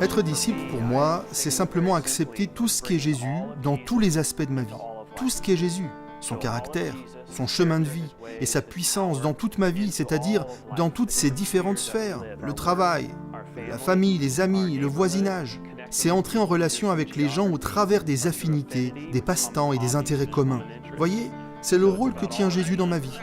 Être disciple, pour moi, c'est simplement accepter tout ce qu'est Jésus dans tous les aspects de ma vie. Tout ce qu'est Jésus, son caractère, son chemin de vie et sa puissance dans toute ma vie, c'est-à-dire dans toutes ses différentes sphères, le travail, la famille, les amis, le voisinage. C'est entrer en relation avec les gens au travers des affinités, des passe-temps et des intérêts communs. Voyez, c'est le rôle que tient Jésus dans ma vie.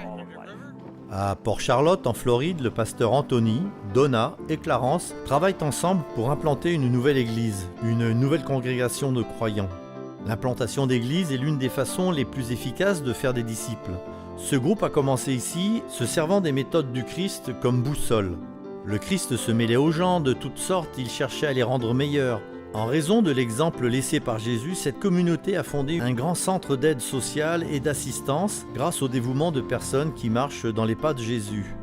À Port-Charlotte, en Floride, le pasteur Anthony, Donna et Clarence travaillent ensemble pour implanter une nouvelle église, une nouvelle congrégation de croyants. L'implantation d'églises est l'une des façons les plus efficaces de faire des disciples. Ce groupe a commencé ici, se servant des méthodes du Christ comme boussole. Le Christ se mêlait aux gens de toutes sortes, il cherchait à les rendre meilleurs. En raison de l'exemple laissé par Jésus, cette communauté a fondé un grand centre d'aide sociale et d'assistance grâce au dévouement de personnes qui marchent dans les pas de Jésus.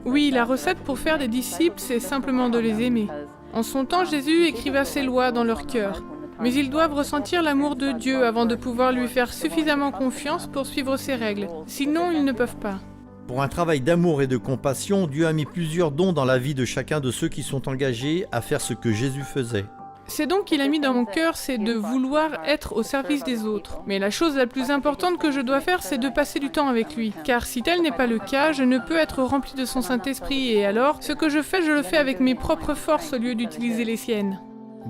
Oui, la recette pour faire des disciples, c'est simplement de les aimer. En son temps, Jésus écrivait ses lois dans leur cœur. Mais ils doivent ressentir l'amour de Dieu avant de pouvoir lui faire suffisamment confiance pour suivre ses règles. Sinon, ils ne peuvent pas. Pour un travail d'amour et de compassion, Dieu a mis plusieurs dons dans la vie de chacun de ceux qui sont engagés à faire ce que Jésus faisait. C'est donc qu'il a mis dans mon cœur, c'est de vouloir être au service des autres. Mais la chose la plus importante que je dois faire, c'est de passer du temps avec lui. Car si tel n'est pas le cas, je ne peux être rempli de son Saint-Esprit et alors, ce que je le fais avec mes propres forces au lieu d'utiliser les siennes.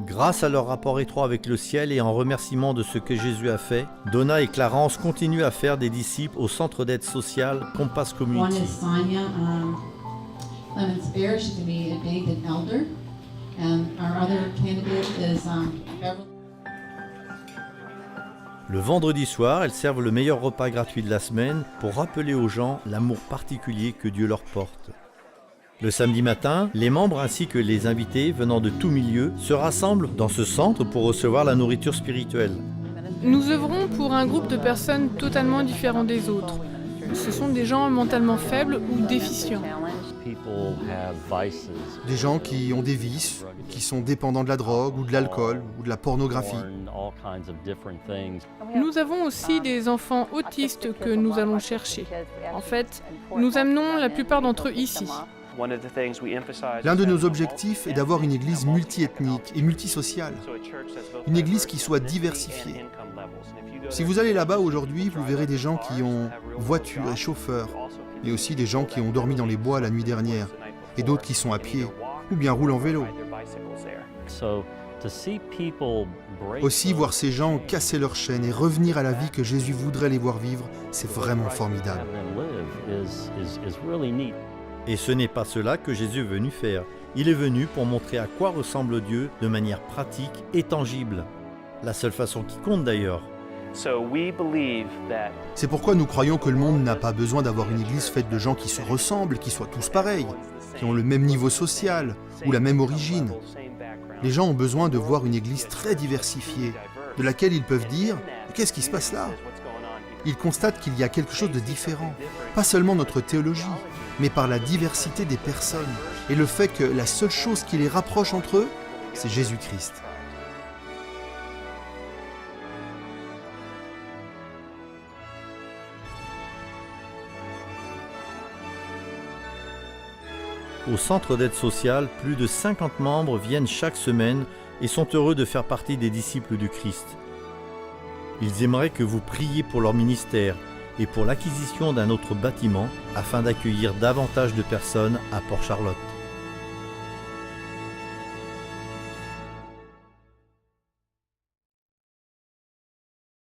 Grâce à leur rapport étroit avec le ciel et en remerciement de ce que Jésus a fait, Donna et Clarence continuent à faire des disciples au centre d'aide sociale Compass Community. One is Sonia Lemon-Spear. She can be a David Elder. And our other candidate is Beverly. Le vendredi soir, elles servent le meilleur repas gratuit de la semaine pour rappeler aux gens l'amour particulier que Dieu leur porte. Le samedi matin, les membres ainsi que les invités venant de tous milieux se rassemblent dans ce centre pour recevoir la nourriture spirituelle. Nous œuvrons pour un groupe de personnes totalement différents des autres. Ce sont des gens mentalement faibles ou déficients. Des gens qui ont des vices, qui sont dépendants de la drogue ou de l'alcool ou de la pornographie. Nous avons aussi des enfants autistes que nous allons chercher. En fait, nous amenons la plupart d'entre eux ici. L'un de nos objectifs est d'avoir une église multiethnique et multisociale. Une église qui soit diversifiée. Si vous allez là-bas aujourd'hui, vous verrez des gens qui ont voiture et chauffeur, mais aussi des gens qui ont dormi dans les bois la nuit dernière, et d'autres qui sont à pied, ou bien roulent en vélo. Aussi, voir ces gens casser leurs chaînes et revenir à la vie que Jésus voudrait les voir vivre, c'est vraiment formidable. Et ce n'est pas cela que Jésus est venu faire. Il est venu pour montrer à quoi ressemble Dieu de manière pratique et tangible. La seule façon qui compte d'ailleurs. C'est pourquoi nous croyons que le monde n'a pas besoin d'avoir une église faite de gens qui se ressemblent, qui soient tous pareils, qui ont le même niveau social ou la même origine. Les gens ont besoin de voir une église très diversifiée, de laquelle ils peuvent dire « Qu'est-ce qui se passe là ?» Ils constatent qu'il y a quelque chose de différent, pas seulement notre théologie, mais par la diversité des personnes et le fait que la seule chose qui les rapproche entre eux, c'est Jésus-Christ. Au centre d'aide sociale, plus de 50 membres viennent chaque semaine et sont heureux de faire partie des disciples du Christ. Ils aimeraient que vous priez pour leur ministère et pour l'acquisition d'un autre bâtiment afin d'accueillir davantage de personnes à Port-Charlotte.